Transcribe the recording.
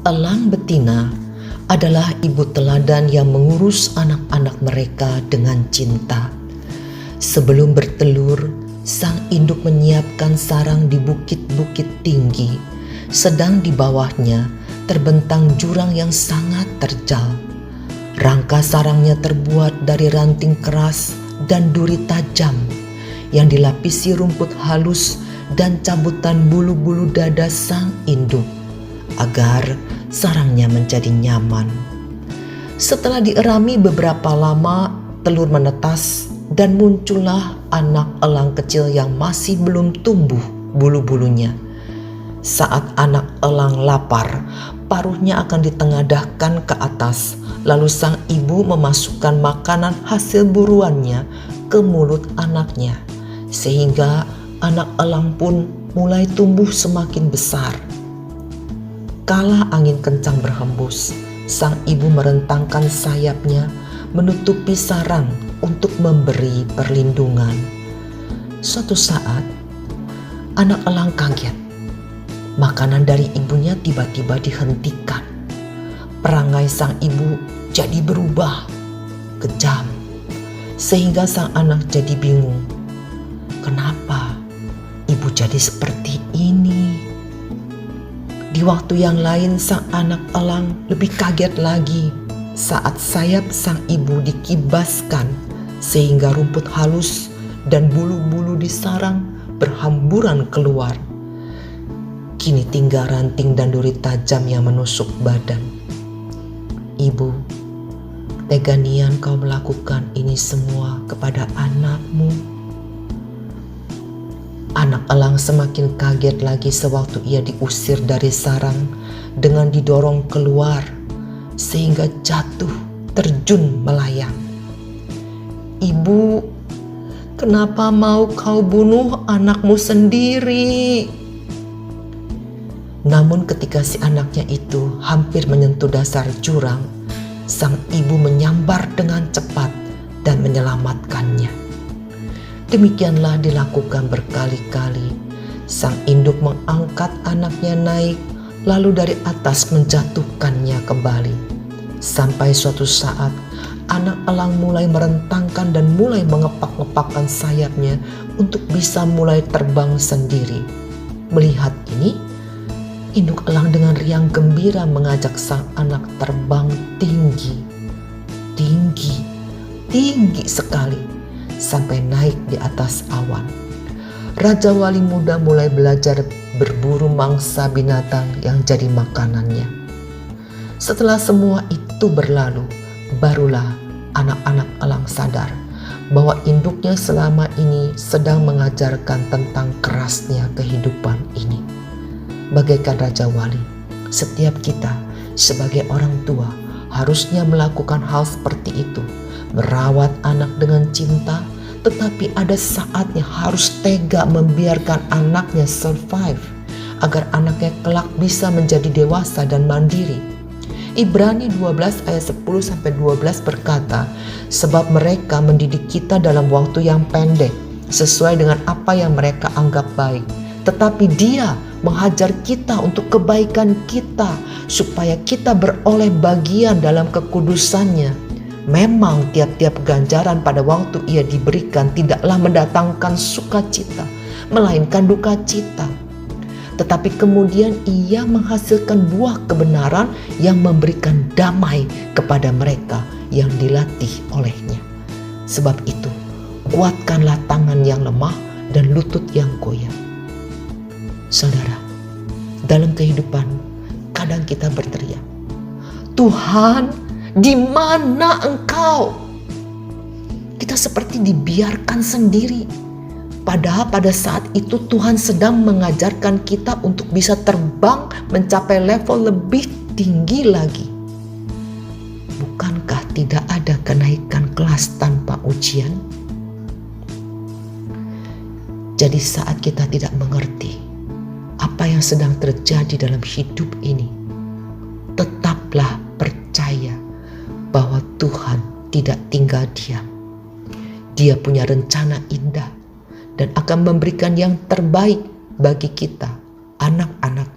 Elang betina adalah ibu teladan yang mengurus anak-anak mereka dengan cinta. Sebelum bertelur, sang induk menyiapkan sarang di bukit-bukit tinggi, sedang di bawahnya terbentang jurang yang sangat terjal. Rangka sarangnya terbuat dari ranting keras dan duri tajam yang dilapisi rumput halus dan cabutan bulu-bulu dada sang induk agar sarangnya menjadi nyaman. Setelah dierami beberapa lama, telur menetas dan muncullah anak elang kecil yang masih belum tumbuh bulu-bulunya. Saat anak elang lapar, paruhnya akan ditengadahkan ke atas, lalu sang ibu memasukkan makanan hasil buruannya ke mulut anaknya, sehingga anak elang pun mulai tumbuh semakin besar. Kala angin kencang berhembus, sang ibu merentangkan sayapnya menutupi sarang untuk memberi perlindungan. Suatu saat, anak elang kaget. Makanan dari ibunya tiba-tiba dihentikan. Perangai sang ibu jadi berubah, kejam, sehingga sang anak jadi bingung. Kenapa ibu jadi seperti ini? Di waktu yang lain, sang anak elang lebih kaget lagi saat sayap sang ibu dikibaskan sehingga rumput halus dan bulu-bulu di sarang berhamburan keluar. Kini tinggal ranting dan duri tajam yang menusuk badan. Ibu, tega nian kau melakukan ini semua kepada anakmu. Anak elang semakin kaget lagi sewaktu ia diusir dari sarang dengan didorong keluar sehingga jatuh terjun melayang. Ibu, kenapa mau kau bunuh anakmu sendiri? Namun ketika si anaknya itu hampir menyentuh dasar jurang, sang ibu menyambar dengan cepat dan menyelamatkannya. Demikianlah dilakukan berkali-kali. Sang induk mengangkat anaknya naik, lalu dari atas menjatuhkannya kembali. Sampai suatu saat, anak elang mulai merentangkan dan mulai mengepak-ngepakkan sayapnya untuk bisa mulai terbang sendiri. Melihat ini, induk elang dengan riang gembira mengajak sang anak terbang tinggi, tinggi sekali, sampai naik di atas awan. Raja Wali muda mulai belajar berburu mangsa binatang yang jadi makanannya. Setelah semua itu berlalu, barulah anak-anak elang sadar bahwa induknya selama ini sedang mengajarkan tentang kerasnya kehidupan ini. Bagaikan Raja Wali, setiap kita sebagai orang tua harusnya melakukan hal seperti itu, merawat anak dengan cinta, tetapi ada saatnya harus tega membiarkan anaknya survive agar anaknya kelak bisa menjadi dewasa dan mandiri. Ibrani 12 ayat 10-12 berkata, sebab mereka mendidik kita dalam waktu yang pendek, sesuai dengan apa yang mereka anggap baik. Tetapi Dia menghajar kita untuk kebaikan kita, supaya kita beroleh bagian dalam kekudusannya. Memang tiap-tiap ganjaran pada waktu ia diberikan tidaklah mendatangkan sukacita, melainkan duka cita. Tetapi kemudian ia menghasilkan buah kebenaran yang memberikan damai kepada mereka yang dilatih olehnya. Sebab itu, kuatkanlah tangan yang lemah dan lutut yang goyah. Saudara, dalam kehidupan kadang kita berteriak, Tuhan, di mana Engkau? Kita seperti dibiarkan sendiri. Padahal pada saat itu Tuhan sedang mengajarkan kita untuk bisa terbang mencapai level lebih tinggi lagi. Bukankah tidak ada kenaikan kelas tanpa ujian? Jadi saat kita tidak mengerti apa yang sedang terjadi dalam hidup ini, tetaplah percaya bahwa Tuhan tidak tinggal diam. Dia punya rencana indah dan akan memberikan yang terbaik bagi kita, anak-anak